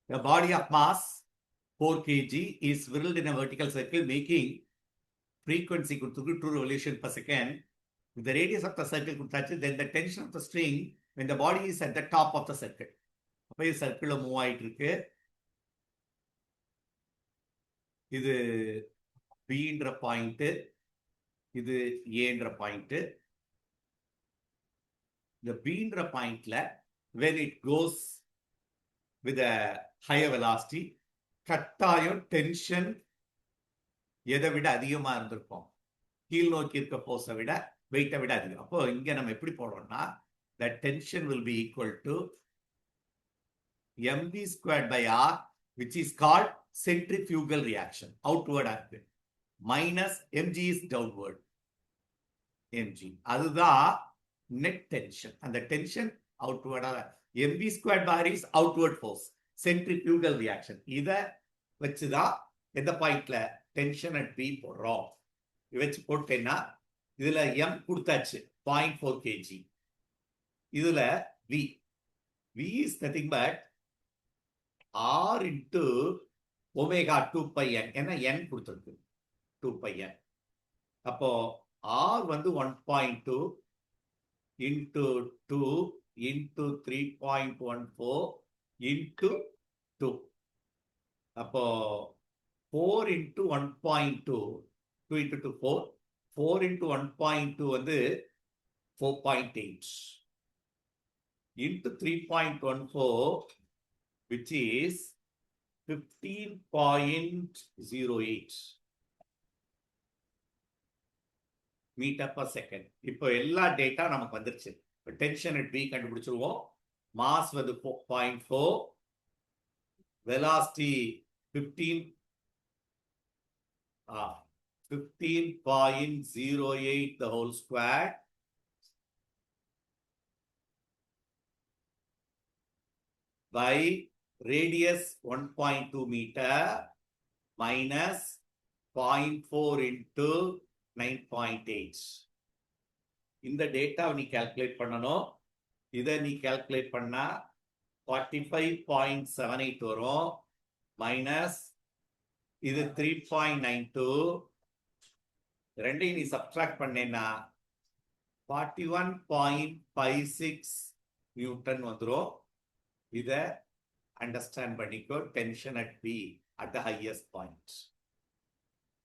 A body of mass 4 kg is whirled in a vertical circle, making frequency கொடுத்துருக்கு 2 revolutions per second. If the radius of the circle கொடுத்தாச்சு, then the tension of the string when the body is at the top of the circle. அப்போ இது சர்க்கிளில் move ஆகிட்டு இருக்கு. இது பின்ற point, இது ஏன்ற பாயிண்ட். இந்த பின்ற பாயிண்ட்ல when it goes with a higher velocity, கட்டாயம் டென்ஷன் எதை விட அதிகமா இருந்திருக்கும், கீழ் நோக்கி இருக்க போர்ஸை விட, வெயிட்டை விட அதிகம். அப்போ இங்க நம்ம எப்படி போடுறோம்னா, the tension will be equal to mv squared by r, which is called centrifugal reaction, outward action, minus mg is downward mg. அதுதான் net tension. அந்த tension outward, mv squared bar is outward force, centrifugal reaction. இதை வச்சுதான் எந்த பாயிண்ட்ல tension at B போடுறோம். வச்சு போட்டேன்னா இதுல m கொடுத்தாச்சு 0.4 kg, இதுல v is nothing but r into omega 2 pi n. ஏன்னா n கொடுத்துருக்கு 2 pi n. அப்போ r வந்து 1.2 into 2 into 3.14 into 2. அப்போ 4 into 1.2, 2 into 2 4, 4 into 1.2 வந்து 4.8 into 3.14, which is 15.08 metre per second. இப்போ எல்லா டேட்டா நமக்கு வந்துருச்சு. இப்போ டென்ஷன் அட் பி கண்டுபிடிச்சிருவோம். மாஸ் வந்து 0.4, velocity 15.08 the whole square by radius 1.2 meter minus 0.4 into 9.8. இந்த டேட்டாவை நீ கால்குலேட் பண்ணணும். இதை நீ கால்குலேட் பண்ணா 45.78 வரும். மைனஸ் இது 3.92, ரெண்டையும் நீ சப்ட்ராக்ட் பண்ணேன்னா 41.56 நியூட்டன் வந்துடும். இதை அண்டர்ஸ்டாண்ட் பண்ணிக்கோ. Tension at P at the highest point.